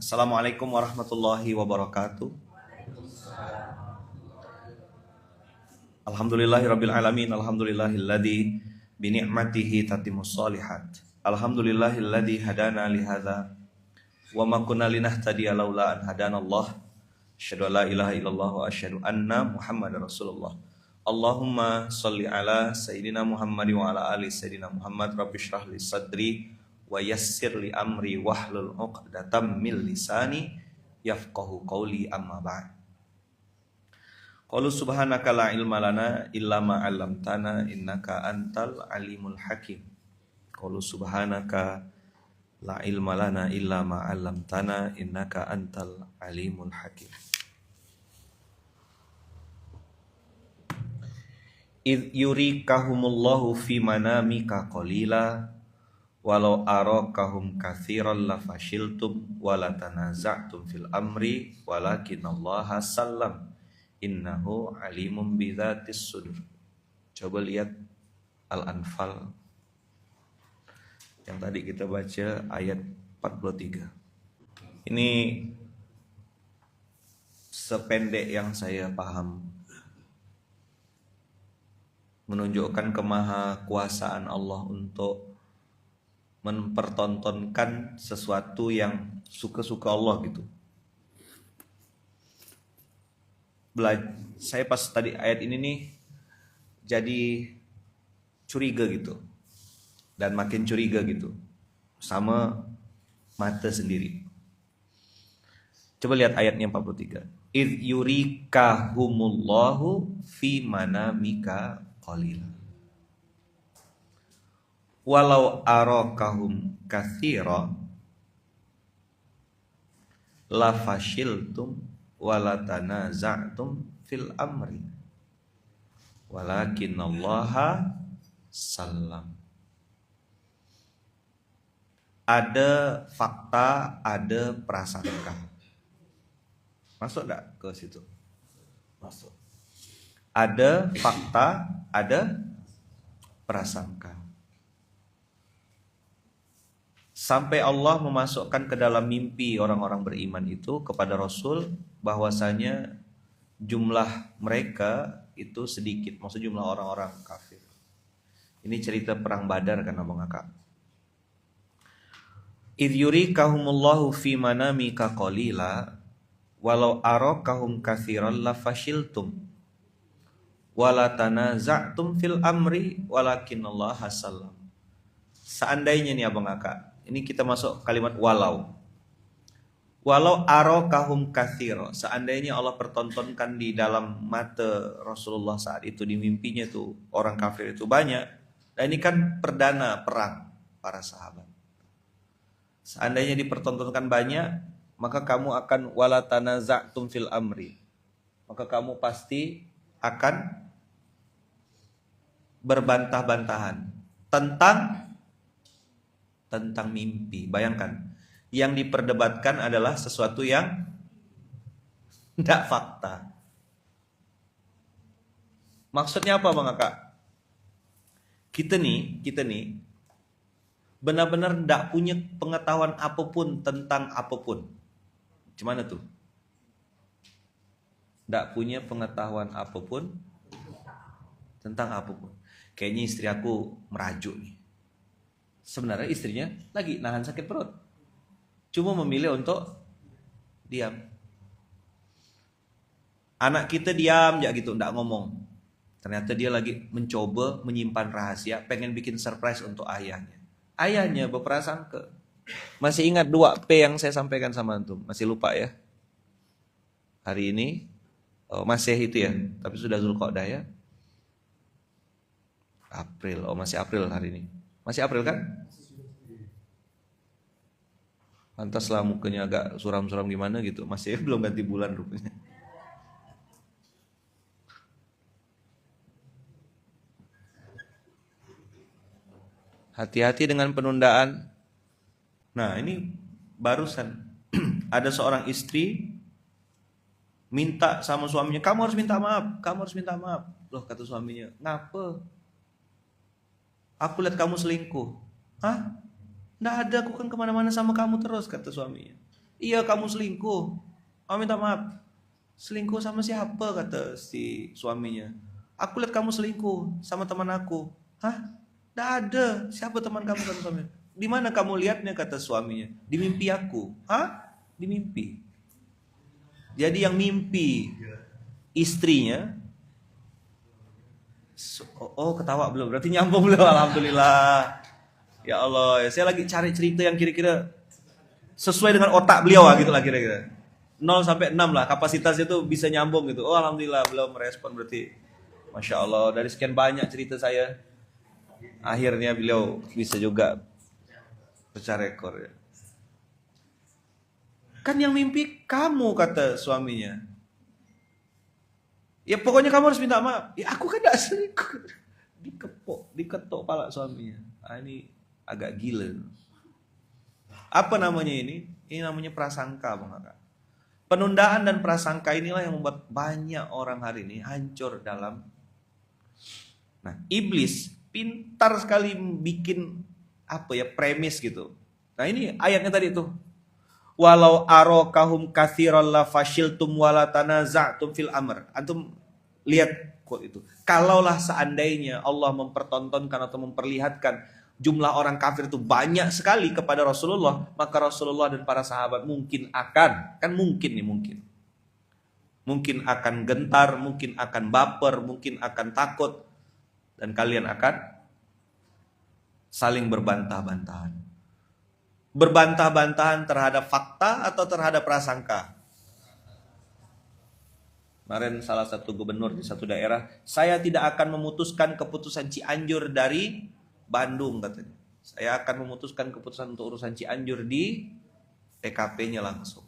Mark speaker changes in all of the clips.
Speaker 1: Assalamualaikum warahmatullahi wabarakatuh. Alhamdulillahirabbil alamin, alhamdulillahilladzi bi ni'matihi tatimmus shalihat. Alhamdulillahilladzi hadana li hadza wa ma kunna linahtadiya laula an hadanallah. Asyhadu an la ilaha illallah wa asyhadu anna Muhammadar Rasulullah. Allahumma shalli ala sayyidina Muhammad wa ala ali sayyidina Muhammad. Rabbi shrah li sadri wa yassir li amri wahlul 'uqdatam min lisani yafqahu qawli, amma ba'd. Qalu subhanaka la ilma lana illa ma 'allamtana innaka antal alimul hakim. Qalu subhanaka la ilma lana illa ma 'allamtana innaka antal alimul hakim. Idh yurikahumullahu fi manamika qalila walau arakahum katsiran la fashiltum wala tanaza'tum fil amri walakinallaha sallam innahu alimun bidzatis sudur. Coba lihat Al-Anfal yang tadi kita baca ayat 43. Ini sependek yang saya paham menunjukkan kemahakuasaan Allah untuk mempertontonkan sesuatu yang suka-suka Allah gitu. Saya pas tadi ayat ini nih jadi curiga gitu, dan makin curiga gitu sama mata sendiri. Coba lihat ayatnya 43. Idh yurikahumullahu fi manamika qalila walau arakahum katsira la fashiltum wala tanaza'tum fil amri walakinallaha sallam. Ada fakta, ada prasangka. Masuk enggak ke situ? Masuk. Ada fakta, ada prasangka. Sampai Allah memasukkan ke dalam mimpi orang-orang beriman itu kepada Rasul bahwasanya jumlah mereka itu sedikit, maksud jumlah orang-orang kafir. Ini cerita perang Badar kan Abang Kakak. Idh yurikahumullahu fi manamika qalila walau arakahum katsiran la fashiltum wala tanaza'tum fil amri walakinallaha sallam. Seandainya nih Abang Kakak, ini kita masuk kalimat walau. Walau arakahum katsira, seandainya Allah pertontonkan di dalam mata Rasulullah saat itu di mimpinya tuh orang kafir itu banyak. Dan ini kan perdana perang para sahabat. Seandainya dipertontonkan banyak, maka kamu akan wala tanaza'tum fil amri. Maka kamu pasti akan berbantah-bantahan tentang mimpi. Bayangkan, yang diperdebatkan adalah sesuatu yang tidak fakta. Maksudnya apa Bang Kakak? Kita nih benar-benar tidak punya pengetahuan apapun tentang apapun. Gimana tuh? Tidak punya pengetahuan apapun tentang apapun. Kayaknya istri aku merajuk nih. Sebenarnya istrinya lagi nahan sakit perut, cuma memilih untuk diam. Anak kita diam aja gitu, enggak ngomong. Ternyata dia lagi mencoba menyimpan rahasia, pengen bikin surprise untuk ayahnya. Ayahnya berprasangka. Masih ingat 2P yang saya sampaikan sama antum? Masih lupa ya? Hari ini masih itu ya, tapi sudah Zulqa'dah ya. April, masih April hari ini. Masih April kan? Pantaslah mukanya agak suram-suram gimana gitu. Masih belum ganti bulan rupanya. Hati-hati dengan penundaan. Nah ini barusan ada seorang istri minta sama suaminya, kamu harus minta maaf, kamu harus minta maaf. Loh kata suaminya, ngapa? Aku lihat kamu selingkuh. Hah? Nggak ada, aku kan kemana-mana sama kamu terus, kata suaminya. Iya kamu selingkuh. Oh minta maaf. Selingkuh sama siapa kata si suaminya. Aku lihat kamu selingkuh sama teman aku. Hah? Nggak ada. Siapa teman kamu kata suaminya? Di mana kamu lihatnya kata suaminya? Di mimpi aku. Hah? Di mimpi. Jadi yang mimpi istrinya. Oh ketawa belum? Berarti nyambung belum? Alhamdulillah. Ya Allah, saya lagi cari cerita yang kira-kira sesuai dengan otak beliau lah gitu lah kira-kira. 0 sampai 6 lah kapasitasnya tuh bisa nyambung gitu. Oh alhamdulillah belum merespon berarti. Masya Allah dari sekian banyak cerita saya akhirnya beliau bisa juga pecah rekor ya. Kan yang mimpi kamu kata suaminya. Ya pokoknya kamu harus minta maaf. Ya aku kan gak selingkuh. Diketok pala suaminya. Ah, ini agak gila. Apa namanya ini? Ini namanya prasangka Bang Kakak. Penundaan dan prasangka inilah yang membuat banyak orang hari ini hancur dalam. Nah, iblis pintar sekali bikin apa ya premis gitu. Nah ini ayatnya tadi tuh. Walau arokahum katsiran la fashiltum wala tanaza'tum fil amr. Antum lihat quote itu. Kalaulah seandainya Allah mempertontonkan atau memperlihatkan jumlah orang kafir itu banyak sekali kepada Rasulullah, maka Rasulullah dan para sahabat mungkin akan, kan mungkin nih mungkin akan gentar, mungkin akan baper, mungkin akan takut, dan kalian akan saling berbantah-bantahan. Berbantah-bantahan terhadap fakta atau terhadap prasangka. Kemarin salah satu gubernur di satu daerah, saya tidak akan memutuskan keputusan Cianjur dari Bandung katanya. Saya akan memutuskan keputusan untuk urusan Cianjur di TKP-nya langsung.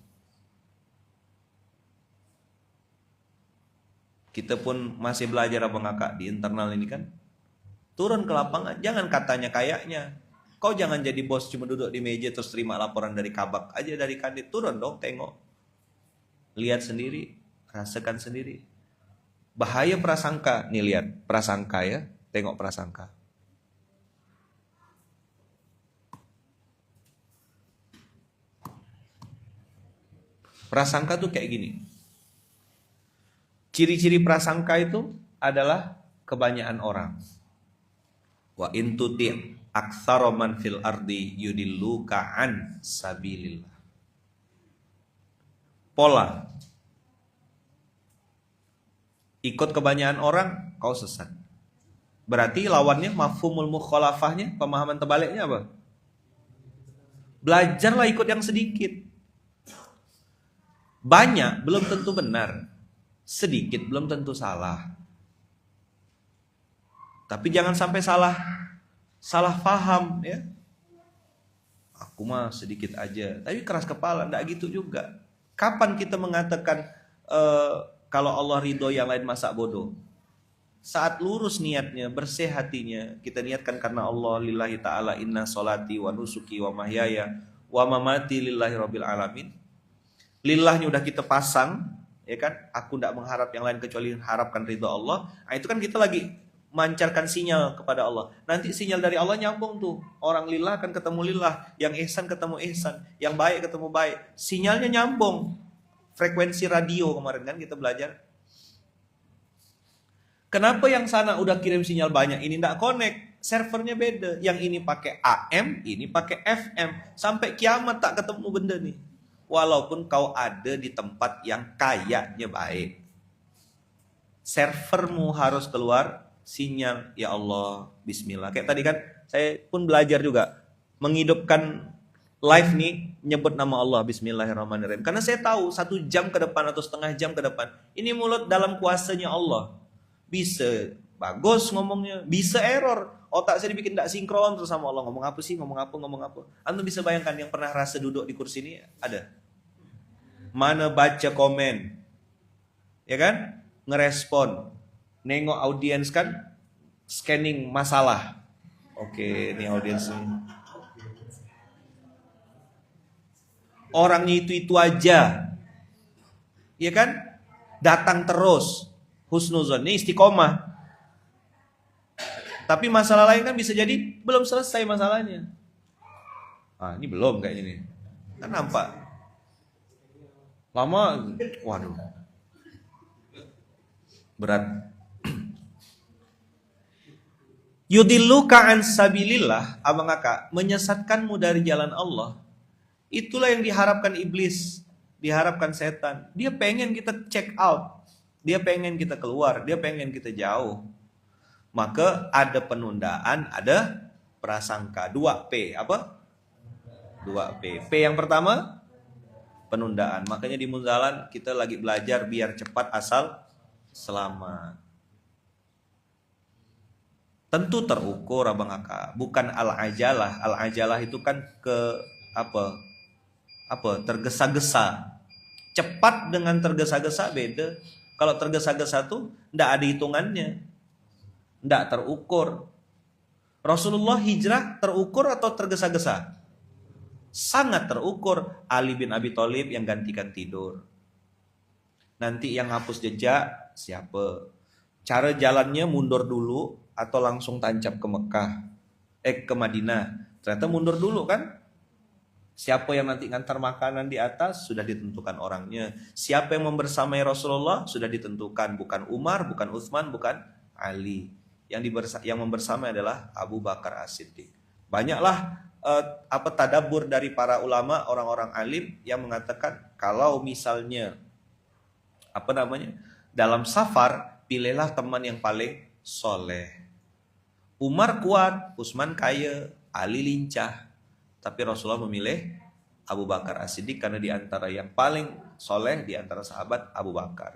Speaker 1: Kita pun masih belajar Abang Kakak di internal ini kan. Turun ke lapangan, jangan katanya kayaknya. Kau jangan jadi bos cuma duduk di meja terus terima laporan dari kabak aja dari kadit. Turun dong, tengok. Lihat sendiri, rasakan sendiri. Bahaya prasangka. Nih lihat, prasangka ya. Tengok prasangka. Prasangka tuh kayak gini. Ciri-ciri prasangka itu adalah kebanyakan orang. Wa in tuti' aktsara man fil ardi yudilluka an sabilillah. Pola. Ikut kebanyakan orang, kau sesat. Berarti lawannya mafhumul mukhalafahnya, pemahaman terbaliknya apa? Belajarlah ikut yang sedikit. Banyak belum tentu benar. Sedikit belum tentu salah. Tapi jangan sampai salah paham ya. Aku mah sedikit aja, tapi keras kepala, enggak gitu juga. Kapan kita mengatakan kalau Allah ridho yang lain masa bodoh? Saat lurus niatnya, bersih hatinya, kita niatkan karena Allah lillahi ta'ala inna sholati wa nusuki wa mahyaya wa mamati lillahi rabbil alamin. Lillahnya udah kita pasang, ya kan? Aku tidak mengharap yang lain kecuali harapkan ridho Allah. Nah, itu kan kita lagi mancarkan sinyal kepada Allah. Nanti sinyal dari Allah nyambung tuh. Orang lillah akan ketemu lillah, yang ihsan ketemu ihsan, yang baik ketemu baik. Sinyalnya nyambung. Frekuensi radio kemarin kan kita belajar. Kenapa yang sana udah kirim sinyal banyak, ini tidak connect? Servernya beda. Yang ini pakai AM, ini pakai FM. Sampai kiamat tak ketemu benda nih. Walaupun kau ada di tempat yang kayaknya baik, servermu harus keluar sinyal, ya Allah, bismillah. Kayak tadi kan saya pun belajar juga menghidupkan live nih, nyebut nama Allah, bismillahirrahmanirrahim. Karena saya tahu 1 jam ke depan atau setengah jam ke depan, ini mulut dalam kuasanya Allah. Bisa bagus ngomongnya, bisa error. Otak saya dibikin tidak sinkron terus sama Allah. Ngomong apa sih, ngomong apa. Antum bisa bayangkan yang pernah rasa duduk di kursi ini ada? Mana baca komen, ya kan? Ngerespon, nengok audiens kan, scanning masalah. Oke, ini audiens ini. Orangnya itu aja, ya kan? Datang terus, husnuzon, ini istiqomah. Tapi masalah lain kan bisa jadi belum selesai masalahnya. Ah, ini belum kayaknya nih. Kan nampak. Lama, waduh, berat. Yudilluka an sabilillah, abang kakak, menyesatkanmu dari jalan Allah. Itulah yang diharapkan iblis, diharapkan setan. Dia pengen kita check out, dia pengen kita keluar, dia pengen kita jauh. Maka ada penundaan, ada prasangka. 2P, apa? 2P. P yang pertama, penundaan. Makanya di Munzalan kita lagi belajar biar cepat asal selamat. Tentu terukur abang kakak, bukan al-ajalah. Al-ajalah itu kan ke apa tergesa-gesa. Cepat dengan tergesa-gesa beda. Kalau tergesa-gesa tuh ndak ada hitungannya, ndak terukur. Rasulullah hijrah terukur atau tergesa-gesa? Sangat terukur. Ali bin Abi Thalib yang gantikan tidur. Nanti yang hapus jejak siapa? Cara jalannya mundur dulu atau langsung tancap ke Mekah, ke Madinah. Ternyata mundur dulu kan? Siapa yang nanti ngantar makanan di atas sudah ditentukan orangnya. Siapa yang membersamai Rasulullah sudah ditentukan. Bukan Umar, bukan Utsman, bukan Ali. Yang membersamai adalah Abu Bakar As-Siddiq. Banyaklah tadabbur dari para ulama, orang-orang alim yang mengatakan kalau misalnya dalam safar, pilihlah teman yang paling soleh. Umar kuat, Utsman kaya, Ali lincah. Tapi Rasulullah memilih Abu Bakar As-Siddiq karena di antara yang paling soleh di antara sahabat Abu Bakar.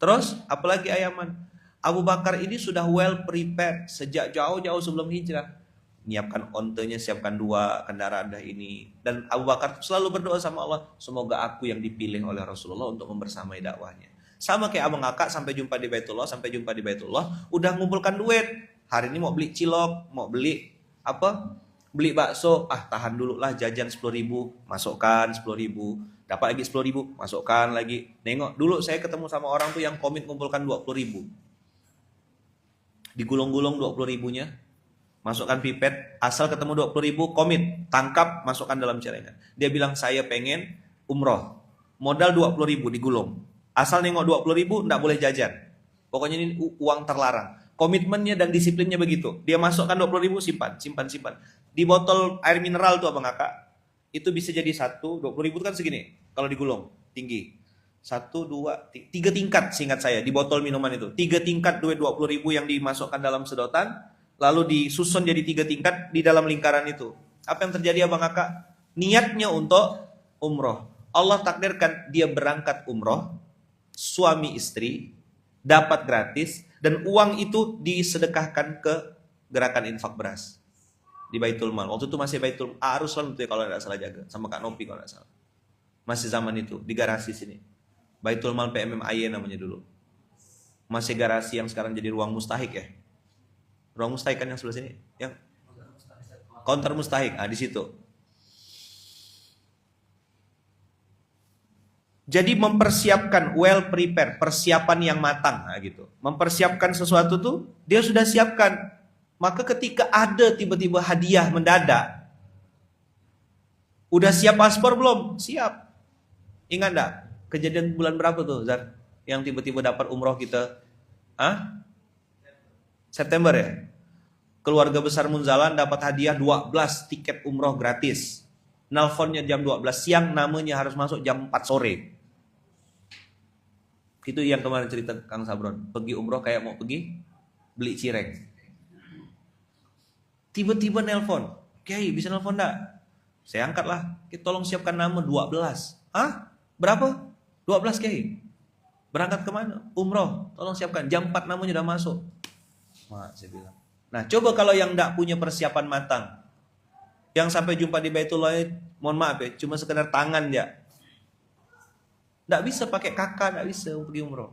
Speaker 1: Terus apalagi ayaman? Abu Bakar ini sudah well prepared sejak jauh-jauh sebelum hijrah. Nyiapkan ontenya, siapkan 2 kendaraan dah ini. Dan Abu Bakar selalu berdoa sama Allah, semoga aku yang dipilih oleh Rasulullah untuk membersamai dakwahnya. Sama kayak abang kakak sampai jumpa di Baitullah, udah ngumpulkan duit. Hari ini mau beli cilok, mau beli beli bakso, tahan dulu lah, jajan 10.000, masukkan 10.000, dapat lagi 10.000, masukkan lagi. Nengok dulu saya ketemu sama orang tuh yang komit ngumpulkan 20.000, digulung-gulung 20.000-nya, masukkan pipet, asal ketemu 20.000 komit, tangkap, masukkan dalam celengan. Dia bilang saya pengen umroh, modal 20.000 digulung, asal nengok 20.000 nggak boleh jajan, pokoknya ini uang terlarang. Komitmennya dan disiplinnya begitu. Dia masukkan 20.000, simpan. Di botol air mineral tuh abang kakak, itu bisa jadi 20.000 itu kan segini. Kalau digulung, tinggi. 1, 2, 3 tingkat seingat saya di botol minuman itu. 3 tingkat duit 20.000 yang dimasukkan dalam sedotan, lalu disusun jadi 3 tingkat di dalam lingkaran itu. Apa yang terjadi abang kakak? Niatnya untuk umroh. Allah takdirkan dia berangkat umroh, suami istri, dapat gratis, dan uang itu disedekahkan ke gerakan infak beras di Baitul Mal. Waktu itu masih Baitul Aruslan itu ya, kalau tidak salah jaga, sama Kak Nopi kalau tidak salah. Masih zaman itu di garasi sini. Baitul Mal PMMIA namanya dulu. Masih garasi yang sekarang jadi ruang mustahik ya. Ruang mustahik kan yang sebelah sini, yang counter mustahik. Di situ. Jadi mempersiapkan, well prepare, persiapan yang matang, gitu. Mempersiapkan sesuatu tuh dia sudah siapkan. Maka ketika ada tiba-tiba hadiah mendadak, udah siap paspor belum? Siap. Ingat enggak? Kejadian bulan berapa tuh, Zar? Yang tiba-tiba dapat umroh kita? September ya? Keluarga besar Munzalan dapat hadiah 12 tiket umroh gratis. Nelfonnya jam 12 siang, namanya harus masuk jam 4 sore. Itu yang kemarin cerita Kang Sabron, pergi umroh kayak mau pergi beli cireng. Tiba-tiba nelpon, Kiai bisa nelpon enggak? Saya angkat lah, tolong siapkan nama 12. Berapa? 12 Kiai. Berangkat kemana? Umroh, tolong siapkan. Jam 4 namanya udah masuk. Saya bilang. Nah coba kalau yang enggak punya persiapan matang, yang sampai jumpa di Baitullah, mohon maaf ya, cuma sekedar tangan ya. Nggak bisa pakai kakak, nggak bisa pergi umroh.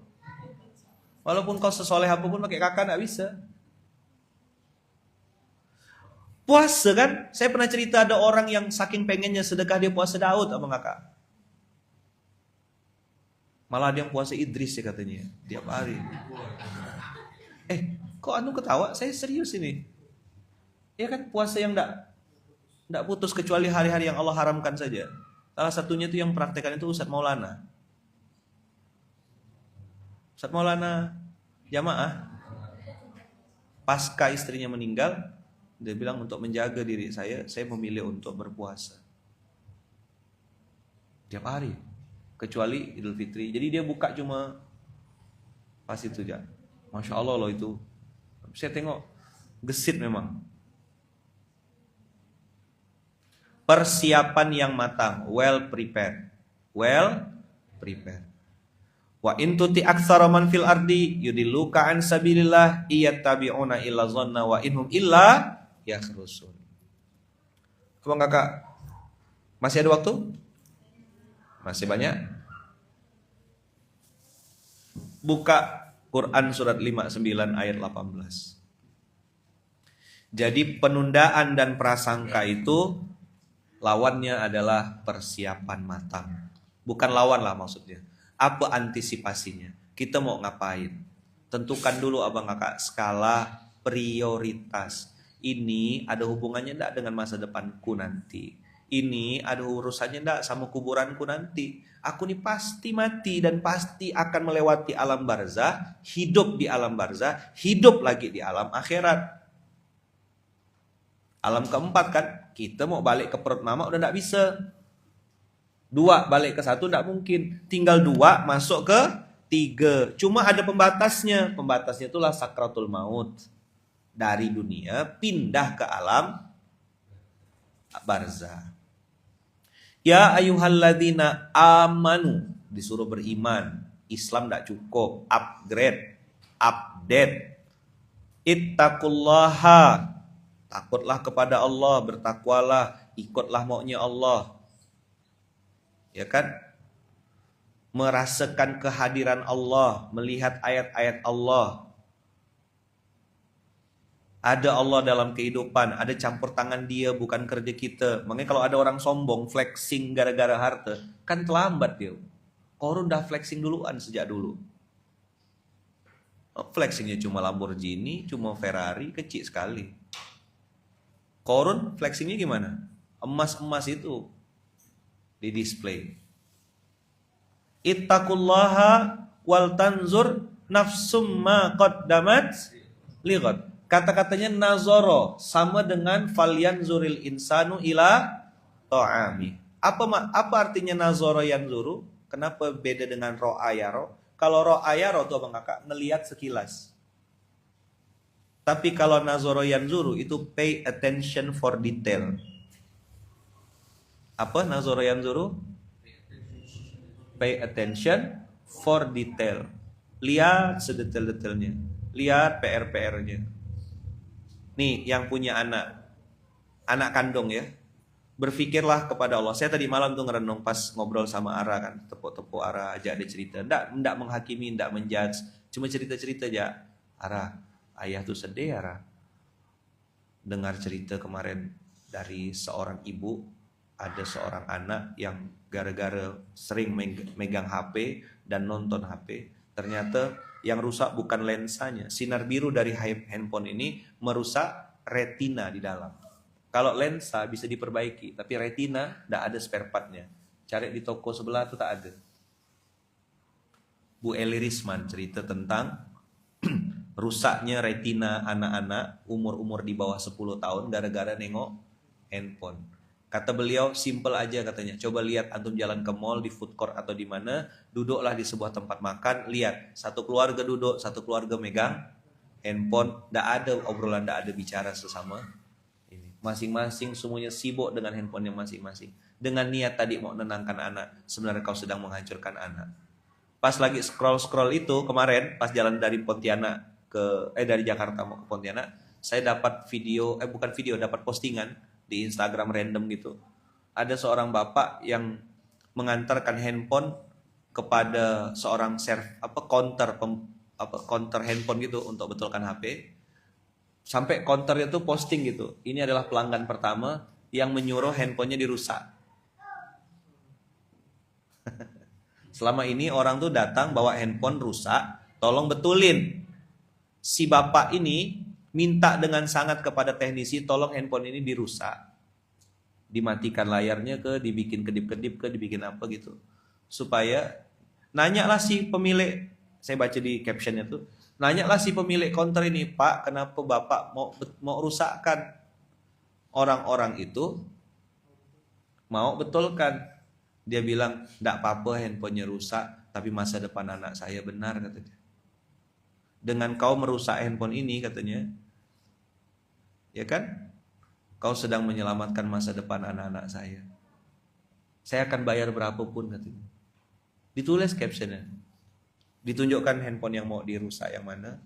Speaker 1: Walaupun kau sesoleh apapun pakai kakak nggak bisa. Puasa kan, saya pernah cerita ada orang yang saking pengennya sedekah dia puasa Daud abang kakak. Malah dia yang puasa Idris ya katanya, tiap hari. Kok anu ketawa? Saya serius ini. Ya kan puasa yang nggak putus kecuali hari-hari yang Allah haramkan saja. Salah satunya itu yang praktekan itu Ustadz Maulana. Ustaz Maulana jamaah. Pasca istrinya meninggal, dia bilang untuk menjaga diri saya memilih untuk berpuasa tiap hari, kecuali Idul Fitri. Jadi dia buka cuma pas itu aja. Masya Allah loh itu. Saya tengok gesit memang. Persiapan yang matang, well prepared. Well prepared. Wa in tuti aktsara man fil ardi yudilluka an sabilillah iyattabi'una illa dhanna wa inhum illa yakhrusun. Abang kakak, masih ada waktu? Masih banyak? Buka Quran surat 59 ayat 18. Jadi penundaan dan prasangka itu lawannya adalah persiapan matang. Bukan lawan lah maksudnya. Apa antisipasinya? Kita mau ngapain? Tentukan dulu abang kakak skala prioritas. Ini ada hubungannya enggak dengan masa depanku nanti? Ini ada urusannya enggak sama kuburanku nanti? Aku nih pasti mati dan pasti akan melewati alam barzah, hidup di alam barzah, hidup lagi di alam akhirat. Alam keempat kan, kita mau balik ke perut mama udah enggak bisa. 2 balik ke 1 enggak mungkin. Tinggal 2 masuk ke 3. Cuma ada pembatasnya. Pembatasnya itulah sakratul maut. Dari dunia pindah ke alam barzah. Ya ayyuhalladzina amanu, disuruh beriman. Islam enggak cukup, upgrade, update. Ittaqullaha, takutlah kepada Allah, bertakwalah, ikutlah maunya Allah. Ya kan? Merasakan kehadiran Allah, melihat ayat-ayat Allah. Ada Allah dalam kehidupan, ada campur tangan Dia bukan kerja kita. Makanya kalau ada orang sombong, flexing gara-gara harta, kan terlambat dia. Korun udah flexing duluan sejak dulu. Flexingnya cuma Lamborghini, cuma Ferrari, kecil sekali. Korun flexingnya gimana? Emas-emas itu di display. Ittaqullaha wal tanzur nafsum ma qaddamat lighad. Kata-katanya nazoro sama dengan falyanzuril insanu ila ta'ami. Apa artinya nazoro yanzuru? Kenapa beda dengan ro'a yaro? Kalau ro'a yaro itu abang kakak ngelihat sekilas. Tapi kalau nazoro yanzuru itu pay attention for detail. Apa nazoro yanzuru? Pay attention for detail. Lihat sedetail-detailnya. Lihat PR-PR-nya. Nih yang punya anak kandung ya, berpikirlah kepada Allah. Saya tadi malam tuh ngerenung pas ngobrol sama Ara kan, tepuk-tepuk Ara aja ada cerita. Ndak menghakimi, ndak menjudge, cuma cerita-cerita aja. Ara, ayah tuh sedih Ara. Dengar cerita kemarin dari seorang ibu, ada seorang anak yang gara-gara sering megang HP dan nonton HP, ternyata yang rusak bukan lensanya. Sinar biru dari handphone ini merusak retina di dalam. Kalau lensa bisa diperbaiki, tapi retina tidak ada spare partnya. Cari di toko sebelah itu tak ada. Bu Eli Risman cerita tentang rusaknya retina anak-anak umur-umur di bawah 10 tahun gara-gara nengok handphone. Kata beliau, simple aja katanya. Coba lihat antum jalan ke mall, di food court atau di mana, duduklah di sebuah tempat makan, lihat satu keluarga duduk, satu keluarga megang handphone, ndak ada obrolan, ndak ada bicara sesama. Ini masing-masing semuanya sibuk dengan handphone yang masing-masing. Dengan niat tadi mau menenangkan anak, sebenarnya kau sedang menghancurkan anak. Pas lagi scroll itu kemarin, pas jalan dari Pontianak dari Jakarta mau ke Pontianak, saya dapat dapat postingan di Instagram random gitu. Ada seorang bapak yang mengantarkan handphone kepada seorang counter handphone gitu untuk betulkan HP. Sampai counternya tuh posting gitu. Ini adalah pelanggan pertama yang menyuruh handphonenya dirusak. Selama ini orang tuh datang bawa handphone rusak, tolong betulin. Si bapak ini minta dengan sangat kepada teknisi, tolong handphone ini dirusak. Dimatikan layarnya dibikin kedip-kedip dibikin apa gitu. Supaya nanyalah si pemilik saya baca di captionnya tuh, nanyalah si pemilik konter ini, Pak, kenapa Bapak mau rusakkan? Orang-orang itu mau betulkan. Dia bilang, enggak apa-apa handphonenya rusak, tapi masa depan anak saya benar, katanya. Dengan kau merusak handphone ini, katanya, ya kan, kau sedang menyelamatkan masa depan anak-anak saya. Saya akan bayar berapapun, katanya. Ditulis captionnya. Ditunjukkan handphone yang mau dirusak yang mana.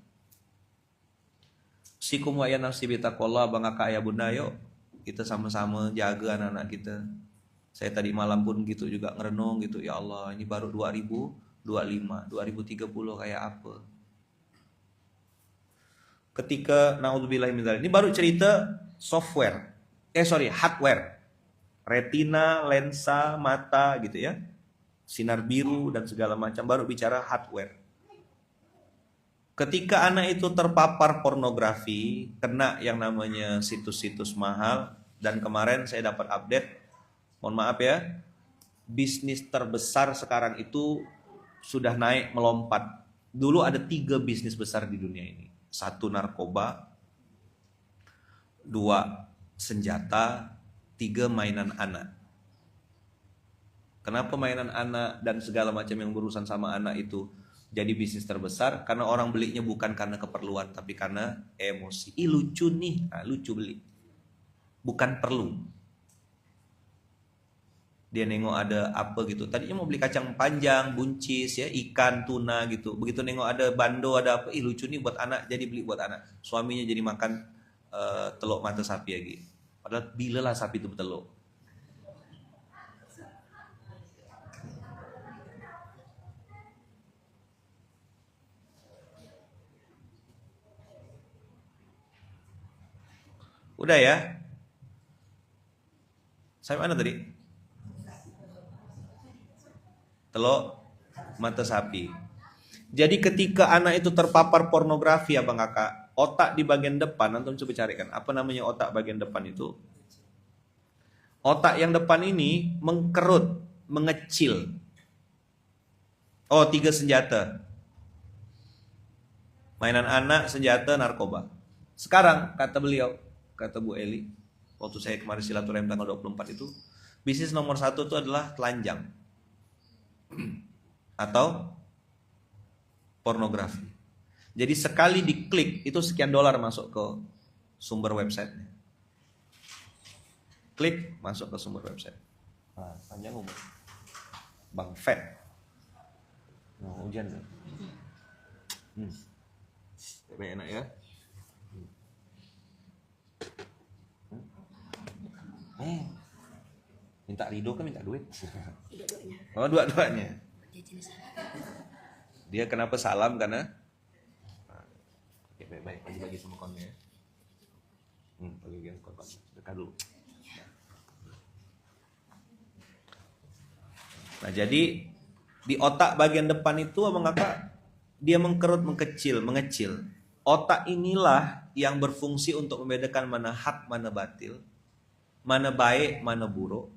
Speaker 1: Sikum wa ya nafsi bitaqwallah, bang kakak ayah bunda, yuk kita sama-sama jaga anak-anak kita. Saya tadi malam pun gitu juga ngerenung gitu, ya Allah, ini baru 2025, 2030 kayak apa? Ketika naudzubillah min dzalik, ini baru cerita software. Hardware. Retina, lensa, mata gitu ya. Sinar biru dan segala macam, baru bicara hardware. Ketika anak itu terpapar pornografi, kena yang namanya situs-situs mahal, dan kemarin saya dapat update, mohon maaf ya, bisnis terbesar sekarang itu sudah naik melompat. Dulu ada 3 bisnis besar di dunia ini. 1 narkoba, 2 senjata, 3 mainan anak. Kenapa mainan anak dan segala macam yang berurusan sama anak itu jadi bisnis terbesar? Karena orang belinya bukan karena keperluan, tapi karena emosi. Ih lucu nih, nah, lucu beli. Bukan perlu. Dia nengok ada apa gitu. Tadinya mau beli kacang panjang, buncis ya, ikan, tuna gitu. Begitu nengok ada bando, ada apa, ih lucu nih buat anak, jadi beli buat anak. Suaminya jadi makan telur mata sapi lagi. Padahal bila lah sapi itu bertelur. Udah ya. Saya mana tadi? Telur mata sapi. Jadi ketika anak itu terpapar pornografi, abang kakak, otak di bagian depan, antum coba carikan, apa namanya otak bagian depan itu? Otak yang depan ini mengkerut, mengecil. Oh, 3 senjata. Mainan anak, senjata, narkoba. Sekarang kata beliau, kata Bu Eli, waktu saya kemarin silaturahim tanggal 24 itu, bisnis nomor 1 itu adalah telanjang atau pornografi. Jadi sekali diklik itu sekian dolar masuk ke sumber websitenya. Klik masuk ke sumber website. Nah, panjang umur. Bang Fed. Nah, hujan. Enak ya. Minta ridho kan minta duit? Dua-duanya. Oh, dua-duanya. Dia kenapa salam? Karena oke, baik-baik, bagi-bagi sama konnya. Bagi-bagi sama konnya. Dekat dulu. Nah, jadi di otak bagian depan itu abang kakak, dia mengkerut, mengecil. Otak inilah yang berfungsi untuk membedakan mana hak, mana batil, mana baik, mana buruk.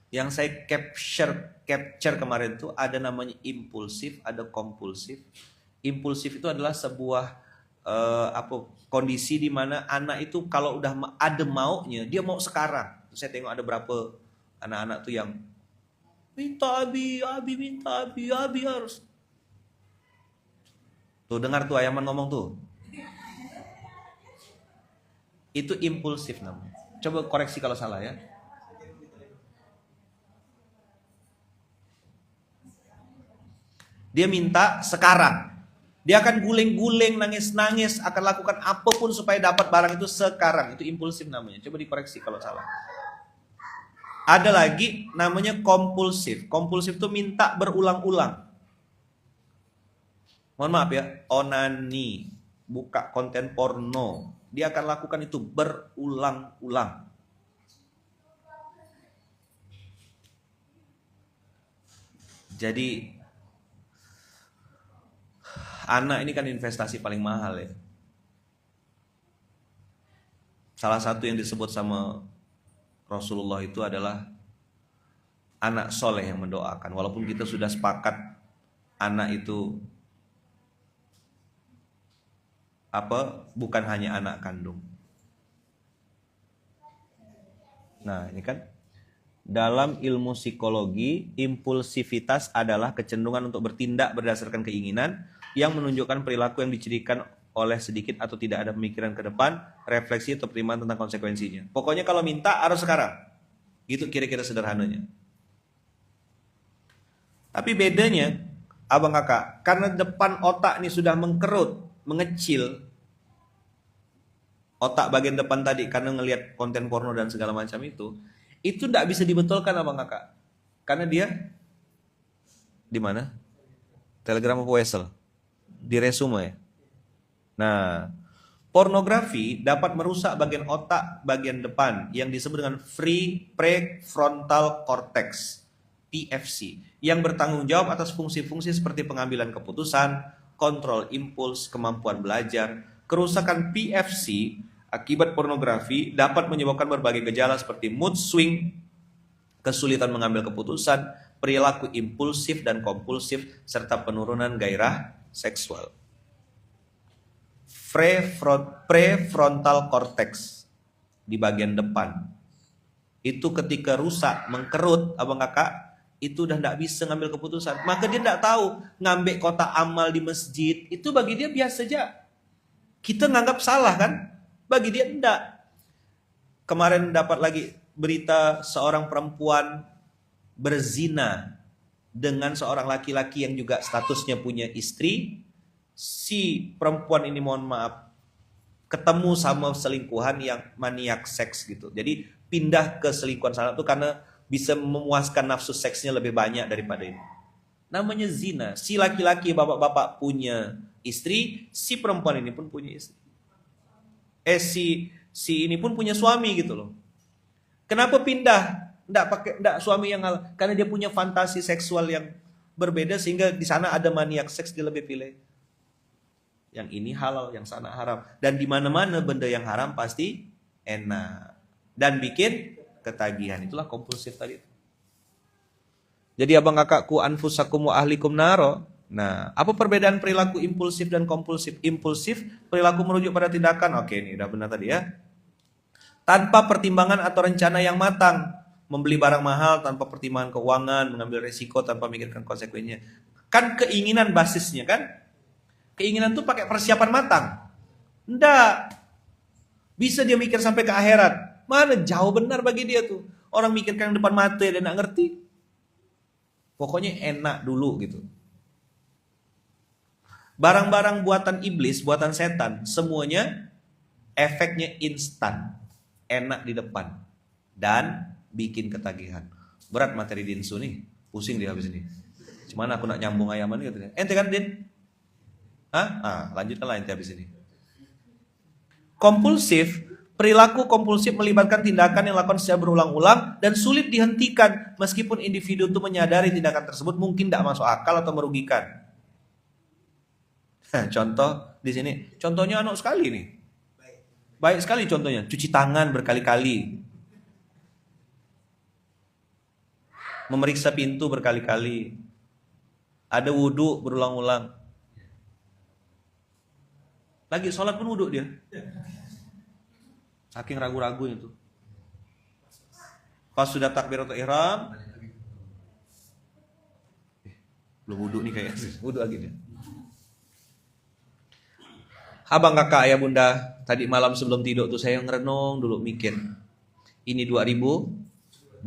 Speaker 1: Yang saya capture kemarin itu ada namanya impulsif, ada kompulsif. Impulsif itu adalah sebuah kondisi di mana anak itu kalau udah ada maunya, dia mau sekarang. Saya tengok ada berapa anak-anak tuh yang minta abi minta abi harus. Tuh dengar tuh Ayaman ngomong tuh. Itu impulsif namanya. Coba koreksi kalau salah ya. Dia minta sekarang. Dia akan guling-guling, nangis-nangis, akan lakukan apapun supaya dapat barang itu sekarang. Itu impulsif namanya. Coba dikoreksi kalau salah. Ada lagi namanya kompulsif. Kompulsif itu minta berulang-ulang. Mohon maaf ya, onani, buka konten porno. Dia akan lakukan itu berulang-ulang. Jadi anak ini kan investasi paling mahal ya. Salah satu yang disebut sama Rasulullah itu adalah anak soleh yang mendoakan. Walaupun kita sudah sepakat anak itu bukan hanya anak kandung. Nah, ini kan dalam ilmu psikologi, impulsivitas adalah kecenderungan untuk bertindak berdasarkan keinginan yang menunjukkan perilaku yang dicirikan oleh sedikit atau tidak ada pemikiran ke depan, refleksi atau pertimbangan tentang konsekuensinya. Pokoknya kalau minta harus sekarang. Gitu kira-kira sederhananya. Tapi bedanya, abang kakak, karena depan otak ini sudah mengkerut, mengecil, otak bagian depan tadi karena ngelihat konten porno dan segala macam itu tidak bisa dibetulkan abang kakak. Karena dia di mana? Telegram apa Wesel? Di resume ya. Nah, pornografi dapat merusak bagian otak bagian depan yang disebut dengan prefrontal cortex, PFC, yang bertanggung jawab atas fungsi-fungsi seperti pengambilan keputusan, kontrol impuls, kemampuan belajar. Kerusakan PFC akibat pornografi dapat menyebabkan berbagai gejala seperti mood swing, kesulitan mengambil keputusan, perilaku impulsif dan kompulsif, serta penurunan gairah seksual. Prefrontal cortex di bagian depan itu ketika rusak, mengkerut abang kakak, itu udah tidak bisa ngambil keputusan. Maka dia tidak tahu ngambil kotak amal di masjid itu bagi dia biasa saja. Kita nganggap salah kan, bagi dia tidak. Kemarin dapat lagi berita seorang perempuan berzina dengan seorang laki-laki yang juga statusnya punya istri. Si perempuan ini mohon maaf ketemu sama selingkuhan yang maniak seks gitu. Jadi pindah ke selingkuhan sana itu karena bisa memuaskan nafsu seksnya lebih banyak daripada ini. Namanya zina. Si laki-laki bapak-bapak punya istri, si perempuan ini pun punya istri. Si ini pun punya suami gitu loh. Kenapa pindah? Nggak suami yang halal. Karena dia punya fantasi seksual yang berbeda sehingga di sana ada maniak seks, dia lebih pilih yang ini halal, yang sana haram. Dan di mana-mana benda yang haram pasti enak dan bikin ketagihan. Itulah kompulsif tadi. Jadi abang kakakku anfusakum wa ahlikum naro. Nah, apa perbedaan perilaku impulsif dan kompulsif? Impulsif, perilaku merujuk pada tindakan. Oke, ini udah benar tadi ya. Tanpa pertimbangan atau rencana yang matang. Membeli barang mahal tanpa pertimbangan keuangan, mengambil resiko tanpa memikirkan konsekuensinya. Kan keinginan basisnya kan? Keinginan tuh pakai persiapan matang. Enggak. Bisa dia mikir sampai ke akhirat. Mana jauh benar bagi dia tuh. Orang mikirkan depan mata dia enggak ngerti. Pokoknya enak dulu gitu. Barang-barang buatan iblis, buatan setan, semuanya efeknya instan. Enak di depan. Dan bikin ketagihan. Berat materi Dinsu nih. Pusing dia habis ini. Cuman aku nak nyambung ayaman gitu. Ente kan Din? Lanjutkan ente habis ini. Kompulsif, perilaku kompulsif melibatkan tindakan yang dilakukan secara berulang-ulang dan sulit dihentikan meskipun individu itu menyadari tindakan tersebut mungkin tidak masuk akal atau merugikan. Contoh di sini, contohnya anak sekali nih. Baik sekali contohnya, cuci tangan berkali-kali. Memeriksa pintu berkali-kali. Ada wudhu berulang-ulang. Lagi sholat pun wudhu dia. Saking ragu-ragunya tuh. Pas sudah takbiratul ihram, belum wudhu nih kayaknya. Wudhu lagi dia. Abang kakak ayah bunda, tadi malam sebelum tidur tuh saya ngerenung dulu mikir. Ini 2025.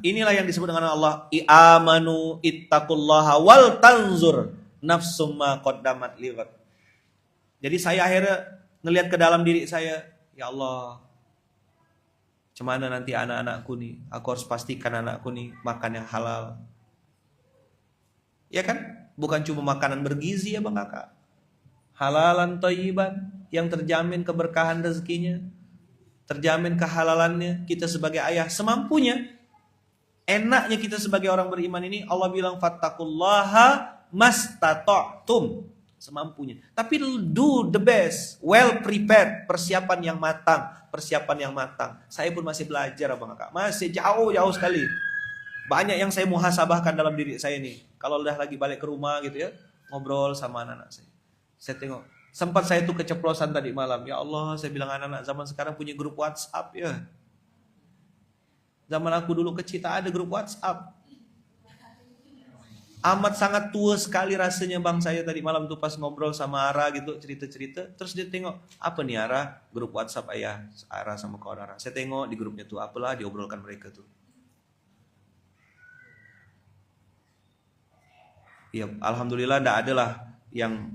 Speaker 1: Inilah yang disebut dengan Allah, i'amanu ittaqullaha wal tanzur nafsum ma qaddamat lighad. Jadi saya akhirnya ngelihat ke dalam diri saya, ya Allah, cemana nanti anak-anakku nih, aku harus pastikan anakku nih makan yang halal. Ya kan? Bukan cuma makanan bergizi ya bang kakak. Halalan thayyiban yang terjamin keberkahan rezekinya, terjamin kehalalannya. Kita sebagai ayah semampunya. Enaknya kita sebagai orang beriman ini, Allah bilang fattaqullaha mastata'tum. Semampunya. Tapi do the best, well prepared, persiapan yang matang, Saya pun masih belajar abang kakak, masih jauh sekali. Banyak yang saya muhasabahkan dalam diri saya nih. Kalau udah lagi balik ke rumah gitu ya, ngobrol sama anak-anak saya. Saya tengok, Sempat saya tuh keceplosan tadi malam. Ya Allah, saya bilang anak-anak zaman sekarang punya grup WhatsApp ya. Zaman aku dulu kecil tak ada grup WhatsApp. Amat sangat tua sekali rasanya bang saya tadi malam tuh pas ngobrol sama Ara gitu, cerita-cerita. Terus dia tengok, apa nih Ara? Grup WhatsApp ayah, Ara sama kawan Ara. Saya tengok di grupnya tuh, apalah diobrolkan mereka tuh. Ya alhamdulillah enggak ada lah yang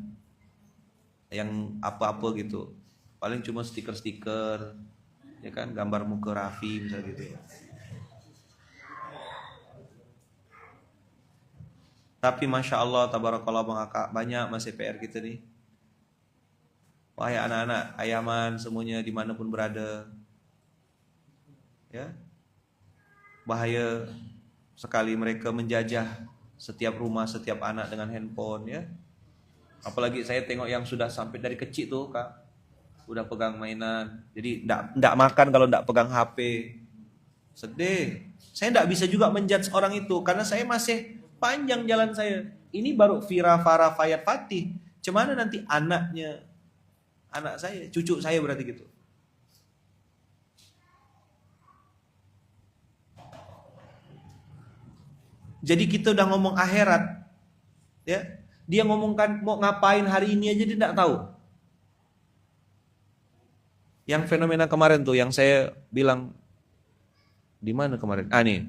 Speaker 1: apa-apa gitu. Paling cuma stiker-stiker, ya kan, gambar muka Raffi misalnya gitu ya. Tapi Masya Allah, tabarakallah Bang Aka, banyak masih PR kita nih. Wahai anak-anak, ayaman semuanya dimanapun berada. Ya, bahaya sekali mereka menjajah setiap rumah, setiap anak dengan handphone ya. Apalagi saya tengok yang sudah sampai dari kecil tuh Kak, udah pegang mainan. Jadi enggak makan kalau enggak pegang HP. Sedih. Saya enggak bisa juga menjudge orang itu karena saya masih panjang jalan saya. Ini baru Vira Farah Fayat Fatih. Cemana nanti anaknya, anak saya, cucu saya berarti gitu. Jadi kita udah ngomong akhirat, ya. Dia ngomongkan mau ngapain hari ini aja dia tidak tahu. Yang fenomena kemarin tuh, yang saya bilang di mana kemarin? Nih.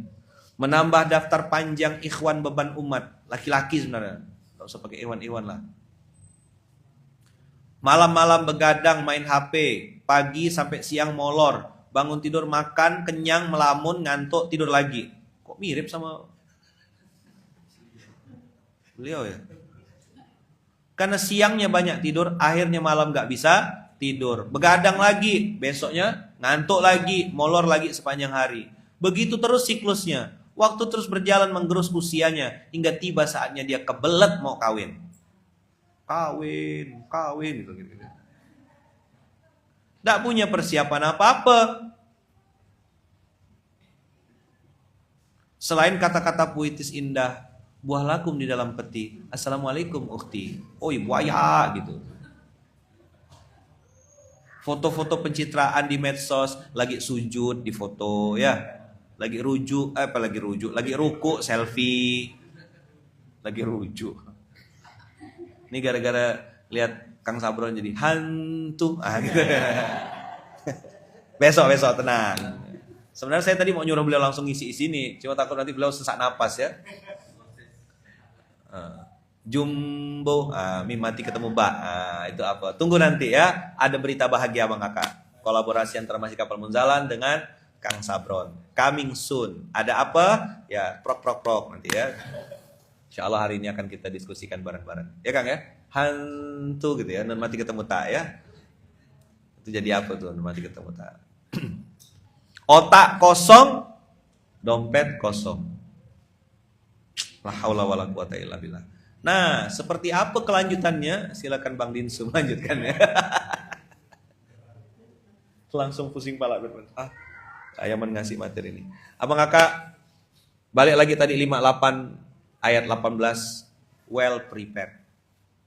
Speaker 1: Menambah daftar panjang ikhwan beban umat. Laki-laki sebenarnya. Gak usah pakai ikhwan-ikhwan lah. Malam-malam begadang main HP. Pagi sampai siang molor. Bangun tidur makan, kenyang, melamun, ngantuk, tidur lagi. Kok mirip sama beliau ya? Karena siangnya banyak tidur, akhirnya malam gak bisa tidur. Begadang lagi, besoknya ngantuk lagi, molor lagi sepanjang hari. Begitu terus siklusnya. Waktu terus berjalan menggerus usianya hingga tiba saatnya dia kebelet mau kawin. Kawin gitu. Tidak punya persiapan apa-apa. Selain kata-kata puitis indah, buah lakum di dalam peti. Assalamualaikum ukhti. Oi buaya gitu. Foto-foto pencitraan di medsos, lagi sujud di foto ya. Lagi rujuk, lagi ruku selfie. Lagi rujuk. Ini gara-gara lihat Kang Sabron jadi hantu. Gitu. Besok tenang. Sebenarnya saya tadi mau nyuruh beliau langsung ngisi sini, cuma takut nanti beliau sesak napas ya. Jumbo, mim mati ketemu Mbak. Itu apa? Tunggu nanti ya. Ada berita bahagia Bang Kakak. Kolaborasi antara Masjid Kapal Munzalan dengan Kang Sabron. Coming soon. Ada apa? Ya, prok nanti ya. Insyaallah hari ini akan kita diskusikan bareng-bareng. Ya Kang ya? Hantu gitu ya. Nun mati ketemu tak ya. Itu jadi apa tuh nun mati ketemu tak? Otak kosong, dompet kosong. La haula wala quwata illa billah. Nah, seperti apa kelanjutannya? Silakan Bang Dinsu melanjutkan ya. Langsung pusing pala. Ayaman ngasih materi ini. Abang Kakak balik lagi tadi 58 ayat 18, well prepared.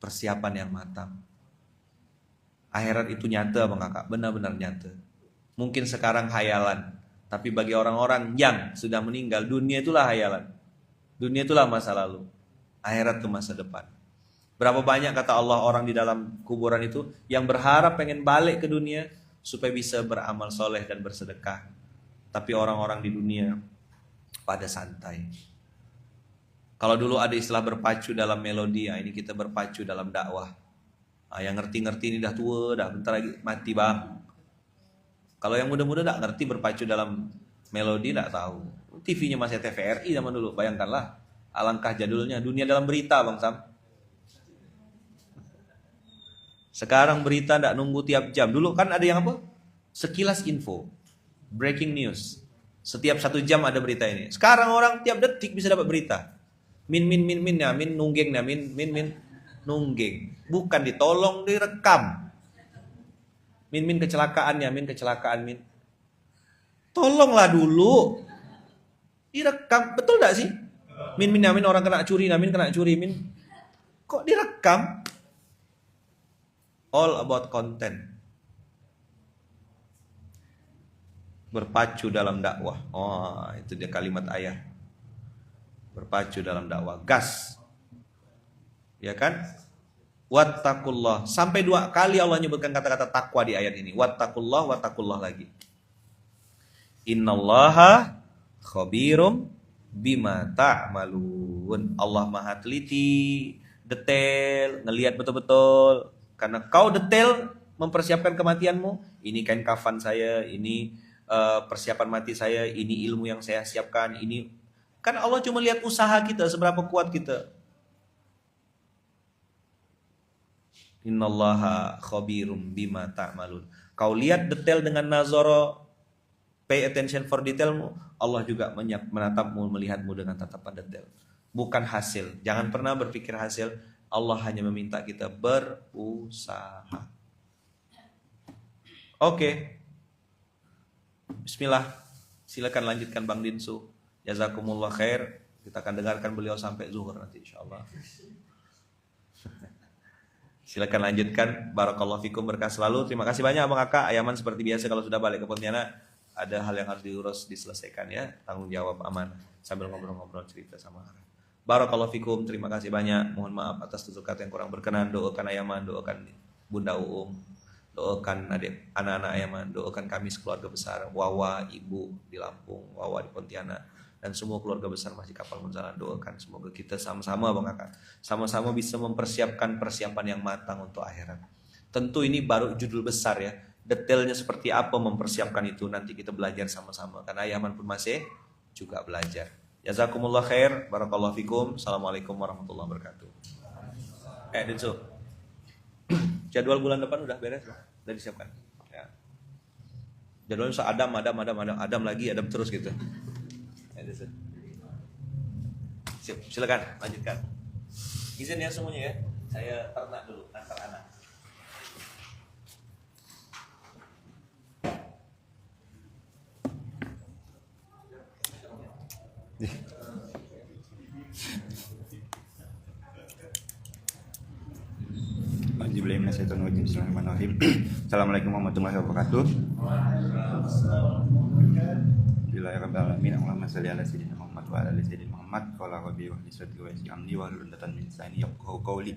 Speaker 1: Persiapan yang matang. Akhirat itu nyata Abang Kakak, benar-benar nyata. Mungkin sekarang hayalan, tapi bagi orang-orang yang sudah meninggal, dunia itulah hayalan. Dunia itulah masa lalu. Akhirat itu masa depan. Berapa banyak kata Allah orang di dalam kuburan itu yang berharap pengen balik ke dunia supaya bisa beramal soleh dan bersedekah. Tapi orang-orang di dunia pada santai. Kalau dulu ada istilah berpacu dalam melodi, ini kita berpacu dalam dakwah. Yang ngerti-ngerti ini dah tua, dah bentar lagi mati Bang. Kalau yang muda-muda tak ngerti berpacu dalam melodi, tak tahu. TV-nya masih TVRI zaman dulu, bayangkanlah. Alangkah jadulnya, dunia dalam berita Bang Sam. Sekarang berita tak nunggu tiap jam. Dulu kan ada yang apa? Sekilas info, breaking news. Setiap 1 jam ada berita ini. Sekarang orang tiap detik bisa dapat berita. Min nunggeng, nunggeng. Bukan ditolong, direkam. Min kecelakaan. Tolonglah dulu. Direkam, betul enggak sih? Min orang kena curi, kena curi. Kok direkam? All about content. Berpacu dalam dakwah. Oh, itu dia kalimat ayah. Berpacu dalam dakwah. Gas. Ya kan? Wattaqullah. Sampai 2 kali Allah menyebutkan kata-kata takwa di ayat ini. Wattaqullah, wattaqullah lagi. Innallaha khabirum bima ta'malun. Allah Maha teliti, detail, ngelihat betul-betul. Karena kau detail mempersiapkan kematianmu. Ini kain kafan saya, ini persiapan mati saya, ini ilmu yang saya siapkan, ini kan Allah cuma lihat usaha kita, seberapa kuat kita. Innallaha khabirum bima ta'malun. Kau lihat detail dengan nazara, pay attention for detailmu, Allah juga menatapmu, melihatmu dengan tatapan detail. Bukan hasil. Jangan pernah berpikir hasil. Allah hanya meminta kita berusaha. Oke. Bismillah. Silakan lanjutkan Bang Dinsu. Jazakumullah khair. Kita akan dengarkan beliau sampai zuhur nanti insyaallah. Silakan lanjutkan. Barakallahu fikum, berkah selalu. Terima kasih banyak Abang Kakak. Ayaman seperti biasa kalau sudah balik ke Pontianak ada hal yang harus diurus, diselesaikan ya. Tanggung jawab aman sambil ngobrol-ngobrol cerita sama Ara. Barakallahu fikum. Terima kasih banyak. Mohon maaf atas tutur kata yang kurang berkenan. Doakan Ayaman, doakan Bunda Uum, doakan adik anak-anak Ayaman, doakan kami sekeluarga besar, Wawa ibu di Lampung, Wawa di Pontianak, dan semua keluarga besar masih kapal menjalan. Doakan semoga kita sama-sama Bang Kakak, sama-sama bisa mempersiapkan persiapan yang matang untuk akhirat. Tentu ini baru judul besar ya. Detailnya seperti apa mempersiapkan itu nanti kita belajar sama-sama, karena Ayaman pun masih juga belajar. Jazakumullah khair, barakallahu fikum. Assalamualaikum warahmatullahi wabarakatuh. Dinsu, jadwal bulan depan udah beres, udah disiapkan. Ya. Jadwalnya so Adam lagi, Adam terus gitu. Silakan lanjutkan. Izin ya semuanya ya. Saya ternak dulu antar anak.
Speaker 2: Assalamualaikum warahmatullahi wabarakatuh. Bismillahirrahmanirrahim. Allahumma shalli ala sayyidina Muhammad wa ala ali sayyidina Muhammad. Qala rabbi wa lisati wa yas'amni wa lundatan min lisani yafqahu qawli.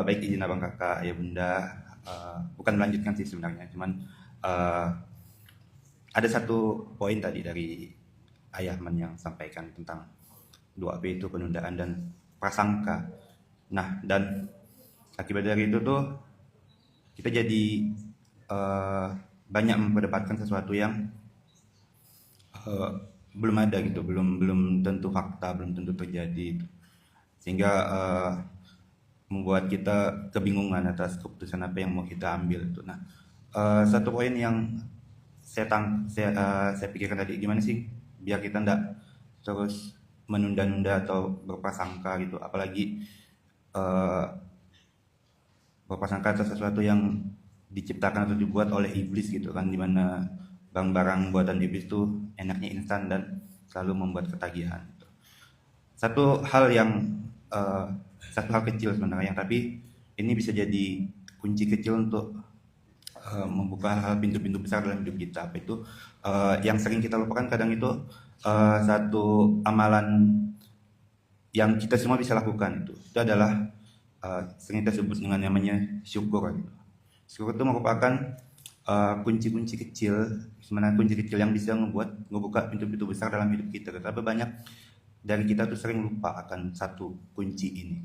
Speaker 2: Baik, izin Abang Kakak, ya Bunda, bukan melanjutkan sih sebenarnya, cuman ada satu poin tadi dari Ayahman yang sampaikan tentang 2P itu penundaan dan prasangka. Nah, dan akibat dari itu tuh kita jadi banyak memperdebatkan sesuatu yang belum ada gitu, belum tentu fakta, belum tentu terjadi, sehingga membuat kita kebingungan atas keputusan apa yang mau kita ambil itu. Nah, satu poin yang saya pikirkan tadi, gimana sih biar kita ndak terus menunda-nunda atau berprasangka gitu, apalagi berprasangka atas sesuatu yang diciptakan atau dibuat oleh iblis gitu kan, dimana barang-barang buatan iblis itu enaknya instan dan selalu membuat ketagihan. Satu hal kecil sebenarnya, tapi ini bisa jadi kunci kecil untuk membuka hal pintu-pintu besar dalam hidup kita. Apa itu yang sering kita lupakan kadang itu, satu amalan yang kita semua bisa lakukan itu adalah sering kita sebut dengan namanya syukur. Syukur itu merupakan kunci-kunci kecil, sebenarnya kunci kecil yang bisa ngebuka pintu-pintu besar dalam hidup kita. Tapi banyak dari kita tuh sering lupa akan satu kunci ini.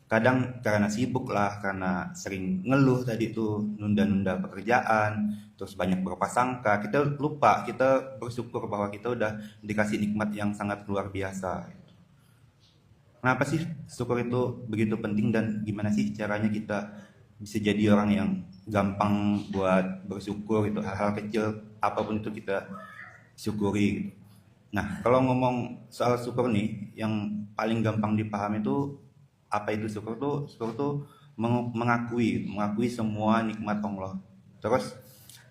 Speaker 2: Kadang karena sibuk lah, karena sering ngeluh tadi tuh, nunda-nunda pekerjaan, terus banyak berprasangka, kita lupa, kita bersyukur bahwa kita udah dikasih nikmat yang sangat luar biasa. Kenapa sih syukur itu begitu penting, dan gimana sih caranya kita bisa jadi orang yang gampang buat bersyukur itu, hal-hal kecil apapun itu kita syukuri. Nah, kalau ngomong soal syukur nih, yang paling gampang dipahami itu apa itu syukur tuh? Syukur tuh mengakui semua nikmat Allah. Terus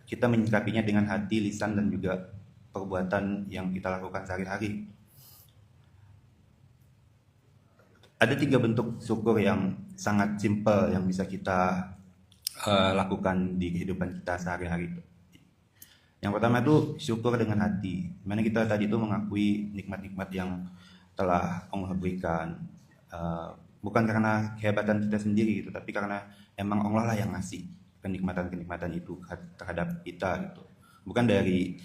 Speaker 2: kita menyikapinya dengan hati, lisan, dan juga perbuatan yang kita lakukan sehari-hari. Ada 3 bentuk syukur yang sangat simpel yang bisa kita lakukan di kehidupan kita sehari-hari. Yang pertama itu syukur dengan hati. Dimana kita tadi itu mengakui nikmat-nikmat yang telah Allah berikan. Bukan karena kehebatan kita sendiri gitu, tapi karena emang Allah lah yang ngasih kenikmatan-kenikmatan itu terhadap kita gitu. Bukan dari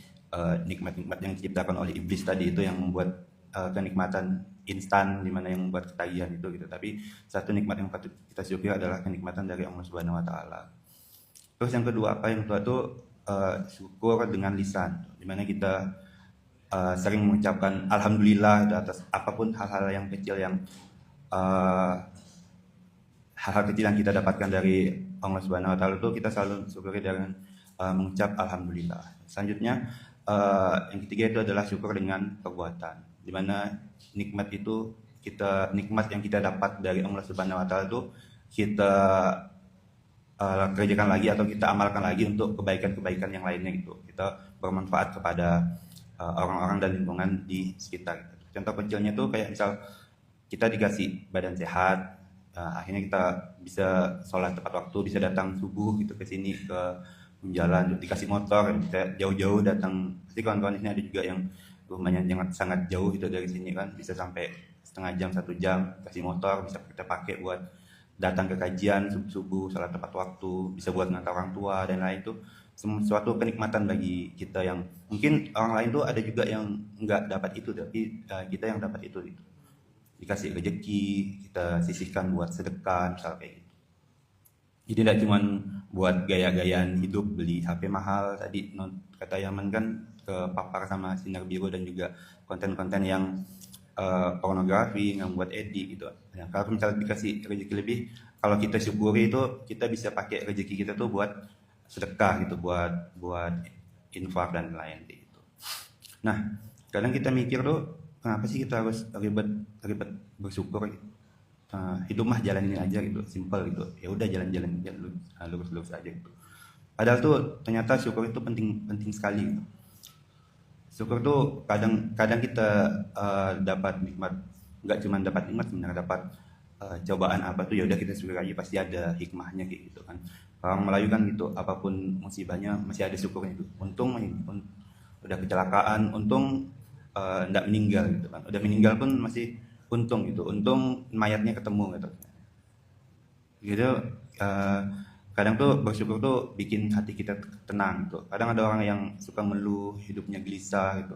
Speaker 2: nikmat-nikmat yang diciptakan oleh iblis tadi itu yang membuat kenikmatan instan dimana yang membuat ketagihan itu gitu. Tapi satu nikmat yang patut kita syukuri adalah kenikmatan dari Allah Subhanahu wa taala. Terus yang kedua, apa yang kedua tuh syukur dengan lisan, dimana kita sering mengucapkan alhamdulillah atas apapun hal-hal yang kecil yang hal-hal kecil yang kita dapatkan dari Allah Subhanahu wa taala itu kita selalu syukuri dengan mengucap alhamdulillah. Selanjutnya yang ketiga itu adalah syukur dengan perbuatan, dimana nikmat yang kita dapat dari Allah Subhanahu wa taala itu kita kerjakan lagi atau kita amalkan lagi untuk kebaikan-kebaikan yang lainnya gitu. Kita bermanfaat kepada orang-orang dan lingkungan di sekitar. Contoh kecilnya tuh kayak misal kita dikasih badan sehat, akhirnya kita bisa sholat tepat waktu, bisa datang subuh gitu ke sini ke jalan, dikasih motor, kita jauh-jauh datang. Pasti kawan-kawan di sini ada juga yang rumahnya sangat jauh gitu dari sini kan, bisa sampai setengah jam, 1 jam, kasih motor bisa kita pakai buat datang ke kajian subuh, sholat tepat waktu, bisa buat ngantar orang tua dan lain itu suatu kenikmatan bagi kita yang mungkin orang lain tuh ada juga yang nggak dapat itu, tapi kita yang dapat itu gitu. Dikasih rezeki, kita sisihkan buat sedekah misal kayak gitu. Jadi tidak cuma buat gaya-gayaan hidup, beli HP mahal tadi kata Yaman kan, ke papar sama sinar biru dan juga konten-konten yang pornografi, yang buat edit gitu. Ya, kalau misalnya dikasih rezeki lebih, kalau kita syukuri itu kita bisa pakai rezeki kita tuh buat sedekah gitu, buat infak dan lain gitu. Nah, kadang kita mikir tuh kenapa sih kita harus ribet bersyukur gitu. Hidup mah jalanin aja gitu, simple gitu. Ya udah jalan-jalan aja, lurus-lurus aja gitu. Padahal tuh ternyata syukur itu penting sekali gitu. Syukur tuh kadang kita dapat nikmat, nggak cuma dapat nikmat, sebenarnya dapat cobaan apa tuh ya udah kita syukur aja, pasti ada hikmahnya kayak gitu kan. Orang Melayu kan gitu, apapun musibahnya masih ada syukurnya itu. Untung udah kecelakaan, untung nggak meninggal gitu kan. Udah meninggal pun masih untung gitu, untung mayatnya ketemu gitu. Gitu kadang tuh bersyukur tuh bikin hati kita tenang gitu. Kadang ada orang yang suka mengeluh, hidupnya gelisah gitu.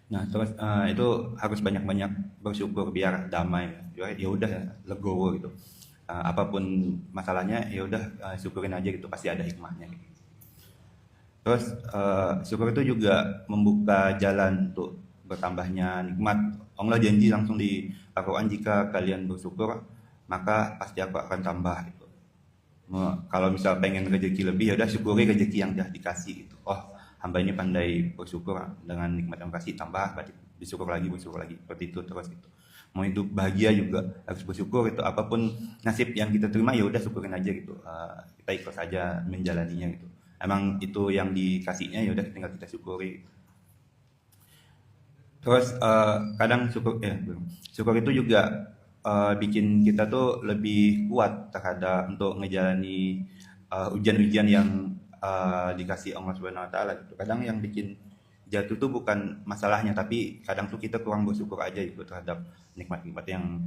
Speaker 2: Nah terus itu harus banyak-banyak bersyukur biar damai. Ya udah legowo gitu. Apapun masalahnya ya udah syukurin aja gitu, pasti ada hikmahnya. Gitu. Terus syukur itu juga membuka jalan untuk bertambahnya nikmat. Allah janji langsung di Al-Quran, jika kalian bersyukur maka pasti aku akan tambah gitu. Kalau misal pengen rezeki lebih, ya udah syukuri rezeki yang udah dikasih gitu. Oh, hamba ini pandai bersyukur dengan nikmat yang kasih, tambah, bersyukur lagi seperti itu terus gitu. Mau hidup bahagia juga harus bersyukur itu, apapun nasib yang kita terima ya udah syukurin aja gitu. Kita ikhlas aja menjalaninya gitu. Emang itu yang dikasihnya, ya udah tinggal kita syukuri. Terus kadang syukur itu juga bikin kita tuh lebih kuat terhadap untuk ngejalani ujian-ujian yang dikasih Allah Subhanahu wa taala gitu. Kadang yang bikin jatuh tuh bukan masalahnya, tapi kadang tuh kita kurang bersyukur aja gitu terhadap nikmat-nikmat yang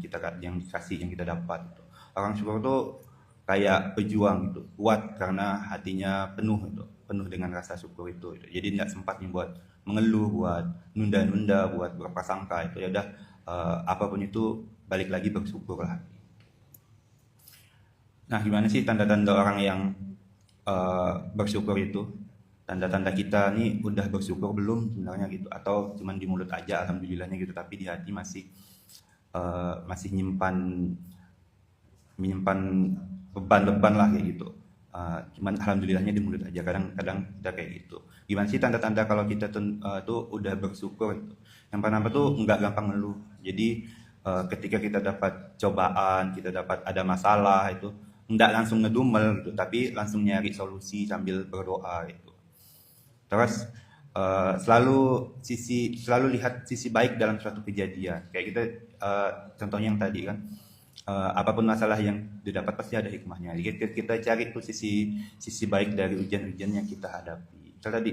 Speaker 2: dikasih, yang kita dapat gitu. Orang syukur tuh kayak pejuang gitu, kuat karena hatinya penuh gitu, penuh dengan rasa syukur itu gitu. Jadi tidak sempat nih buat mengeluh, buat nunda-nunda, buat berprasangka itu. Ya udah apapun itu balik lagi bersyukur lah. Nah, gimana sih tanda-tanda orang yang bersyukur itu? Tanda-tanda kita nih udah bersyukur belum sebenarnya gitu, atau cuman di mulut aja alhamdulillahnya gitu, tapi di hati masih menyimpan beban-beban lah kayak gitu. Cuman alhamdulillahnya di mulut aja, kadang-kadang kita kayak gitu. Gimana sih tanda-tanda kalau kita tuh udah bersyukur itu? Yang pertama tuh nggak gampang ngeluh. Jadi ketika kita dapat cobaan, kita dapat ada masalah itu nggak langsung ngedumel gitu, tapi langsung nyari solusi sambil berdoa gitu. Terus selalu lihat sisi baik dalam suatu kejadian. Kayak kita contohnya yang tadi kan, apapun masalah yang didapat pasti ada hikmahnya. Jadi kita cari tuh sisi baik dari ujian-ujian yang kita hadapi. Misal tadi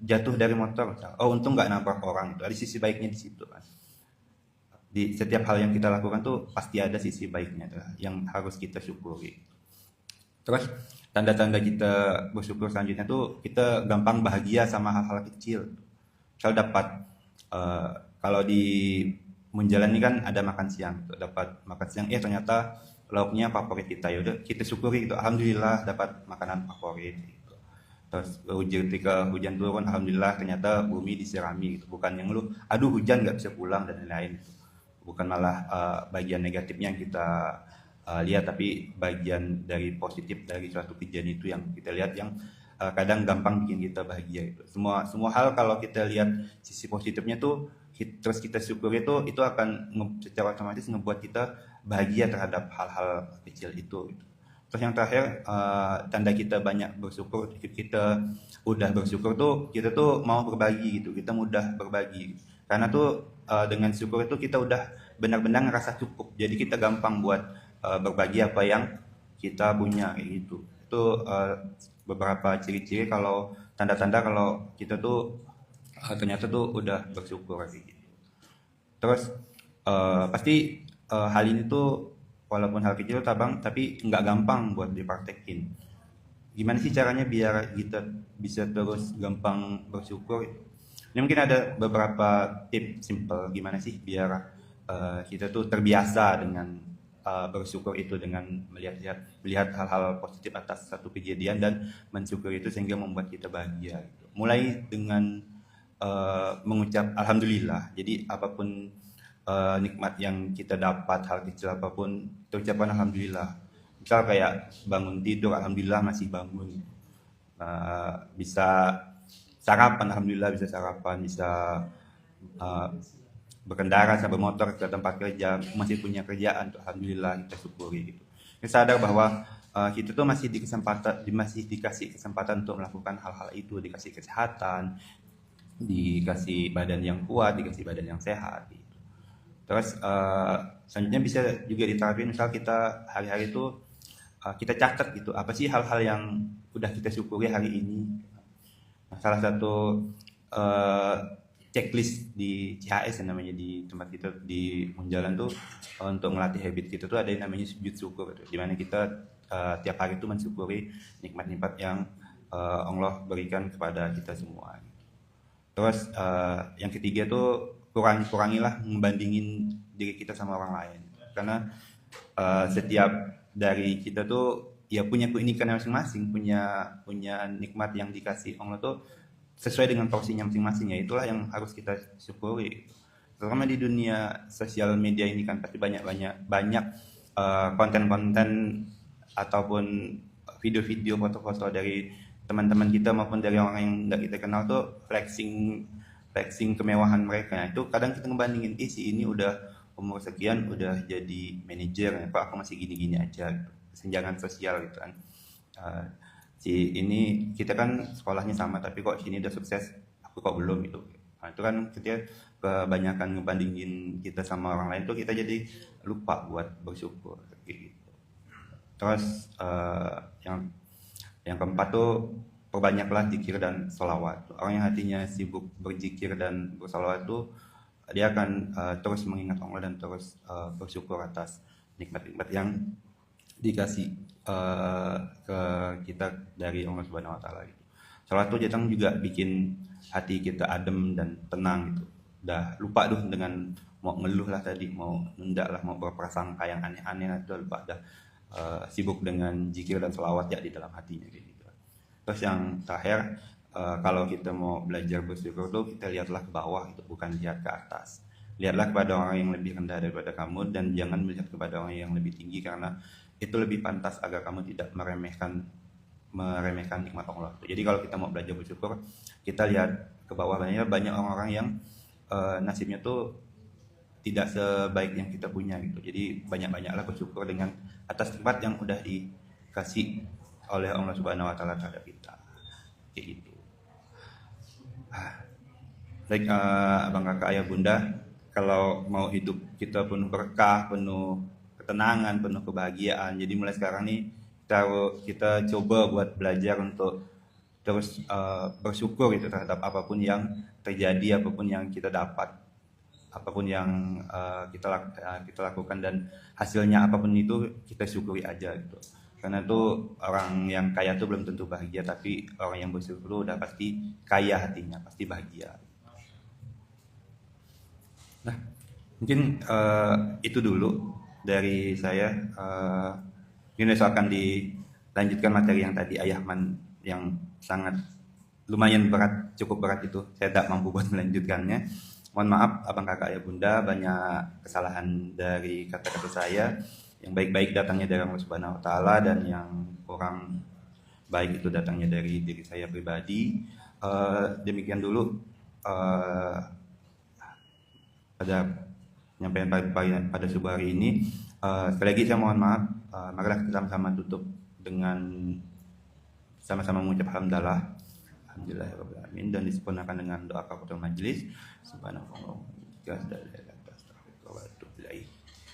Speaker 2: jatuh dari motor, untung nggak nabrak orang, itu ada sisi baiknya di situ kan. Di setiap hal yang kita lakukan tuh pasti ada sisi baiknya tuh, yang harus kita syukuri. Terus tanda-tanda kita bersyukur selanjutnya tuh kita gampang bahagia sama hal-hal kecil. Misal dapat kalau di menjalani kan ada makan siang, tuh, dapat makan siang, ternyata lauknya favorit kita, ya udah kita syukuri gitu, alhamdulillah dapat makanan favorit. Gitu. Terus ketika hujan turun, alhamdulillah ternyata bumi disirami gitu, bukan yang lu, aduh hujan nggak bisa pulang dan lain-lain. Gitu. Bukan malah bagian negatifnya yang kita lihat, tapi bagian dari positif dari suatu kejadian itu yang kita lihat yang kadang gampang bikin kita bahagia itu. Semua hal kalau kita lihat sisi positifnya tuh terus kita syukuri itu akan secara otomatis ngebuat kita bahagia terhadap hal-hal kecil itu. Terus yang terakhir tanda kita banyak bersyukur, kita udah bersyukur tuh kita tuh mau berbagi gitu, kita mudah berbagi. Karena tuh dengan syukur itu kita udah benar-benar ngerasa cukup. Jadi kita gampang buat berbagi apa yang kita punya kayak gitu. Itu beberapa ciri-ciri kalau tanda-tanda kalau kita tuh ternyata tuh udah bersyukur kayak gitu. Terus pasti hal ini tuh walaupun hal kecil tapi nggak gampang buat dipraktekin. Gimana sih caranya biar kita bisa terus gampang bersyukur? Ini mungkin ada beberapa tips simple gimana sih biar kita tuh terbiasa dengan bersyukur itu, dengan melihat hal-hal positif atas satu kejadian dan mensyukuri itu sehingga membuat kita bahagia. Gitu. Mulai dengan mengucap alhamdulillah. Jadi apapun nikmat yang kita dapat, hal kecil apapun, kita ucapkan alhamdulillah. Misal kayak bangun tidur, alhamdulillah masih bangun. Bisa sarapan, alhamdulillah bisa sarapan, bisa berkendara sampai motor ke tempat kerja, masih punya kerjaan, alhamdulillah kita syukuri gitu. Kita sadar bahwa kita tuh masih dikasih kesempatan untuk melakukan hal-hal itu, dikasih kesehatan, dikasih badan yang kuat, dikasih badan yang sehat gitu. Terus selanjutnya bisa juga diterapin, misal kita hari-hari itu kita catat gitu, apa sih hal-hal yang udah kita syukuri hari ini. Nah, salah satu checklist di CHS yang namanya di tempat kita di Munjalan tuh untuk melatih habit kita tuh ada yang namanya sujud syukur gitu. Dimana kita tiap hari itu mensyukuri nikmat-nikmat yang Allah berikan kepada kita semua. Terus yang ketiga tuh kurangilah membandingin diri kita sama orang lain, karena setiap dari kita tuh ya punya keunikan masing-masing, punya nikmat yang dikasih Allah tuh sesuai dengan porsinya masing-masing, ya itulah yang harus kita syukuri. Terutama di dunia sosial media ini kan pasti banyak konten-konten ataupun video-video, foto-foto dari teman-teman kita maupun dari orang yang tidak kita kenal tuh flexing kemewahan mereka. Nah, itu kadang kita ngebandingin, si ini udah umur sekian udah jadi manajer, kok aku masih gini-gini aja gitu. Kesenjangan sosial gitu kan. Si ini kita kan sekolahnya sama tapi kok sini udah sukses, aku kok belum gitu. Nah, itu kan ketika kebanyakan ngebandingin kita sama orang lain tuh kita jadi lupa buat bersyukur gitu. Terus yang keempat tuh perbanyaklah zikir dan sholawat. Orang yang hatinya sibuk berzikir dan bersalawat tuh dia akan terus mengingat Allah dan terus bersyukur atas nikmat-nikmat yang dikasih ke kita dari Allah Subhanahu Wa Taala. Gitu. Sholawat tuh datang juga bikin hati kita adem dan tenang gitu. Udah lupa tuh dengan mau ngeluh lah tadi, mau nunda lah, mau berprasangka yang aneh-aneh lah, udah lupa, dah sibuk dengan zikir dan sholawat ya di dalam hatinya gitu. Terus yang terakhir, kalau kita mau belajar bersyukur tuh kita lihatlah ke bawah itu, bukan lihat ke atas. Lihatlah kepada orang yang lebih rendah daripada kamu dan jangan melihat kepada orang yang lebih tinggi, karena itu lebih pantas agar kamu tidak meremehkan nikmat Allah. Jadi kalau kita mau belajar bersyukur, kita lihat ke bawah, banyak orang-orang yang nasibnya tuh tidak sebaik yang kita punya gitu. Jadi banyak-banyaklah bersyukur dengan atas nikmat yang udah dikasih oleh Allah Subhanahu Wa Taala terhadap kita. Kayak gitu. Baik abang kakak ayah bunda, kalau mau hidup kita penuh berkah, penuh ketenangan, penuh kebahagiaan. Jadi mulai sekarang nih kita coba buat belajar untuk terus bersyukur gitu terhadap apapun yang terjadi, apapun yang kita dapat, apapun yang kita lakukan, dan hasilnya apapun itu kita syukuri aja gitu. Karena tuh orang yang kaya tuh belum tentu bahagia, tapi orang yang bersyukur tuh udah pasti kaya hatinya, pasti bahagia. Nah, mungkin itu dulu dari saya. Ini akan dilanjutkan materi yang tadi Ayahman yang sangat lumayan berat, cukup berat itu. Saya tidak mampu buat melanjutkannya. Mohon maaf abang kakak ayah bunda, banyak kesalahan dari kata-kata saya. Yang baik-baik datangnya dari Allah Subhanahu wa taala, dan yang kurang baik itu datangnya dari diri saya pribadi. Demikian dulu pada penyampaian pada subuh hari ini. Sekali lagi saya mohon maaf. Marilah kita sama-sama tutup dengan sama-sama mengucap alhamdulillahirobbilalamin, dan disempurnakan dengan doa kafaratul majelis. Subhanallah.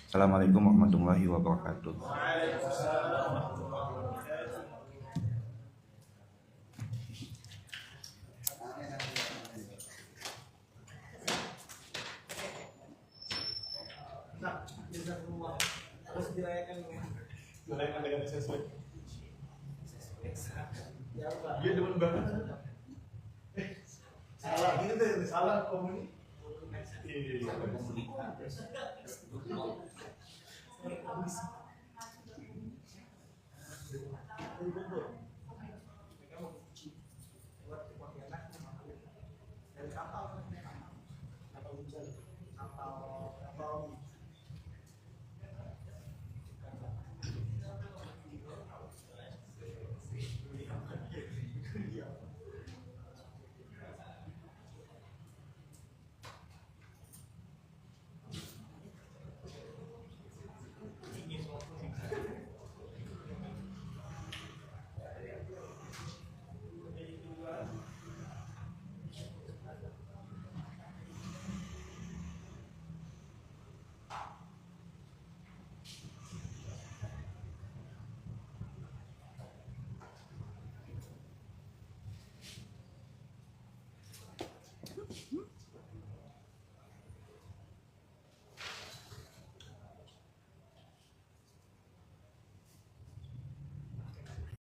Speaker 2: Assalamualaikum warahmatullahi wabarakatuh.
Speaker 3: Harus dirayakan dengan sesuai. Dia demen banget. Salah gitu deh, salah komunikasi. Iya.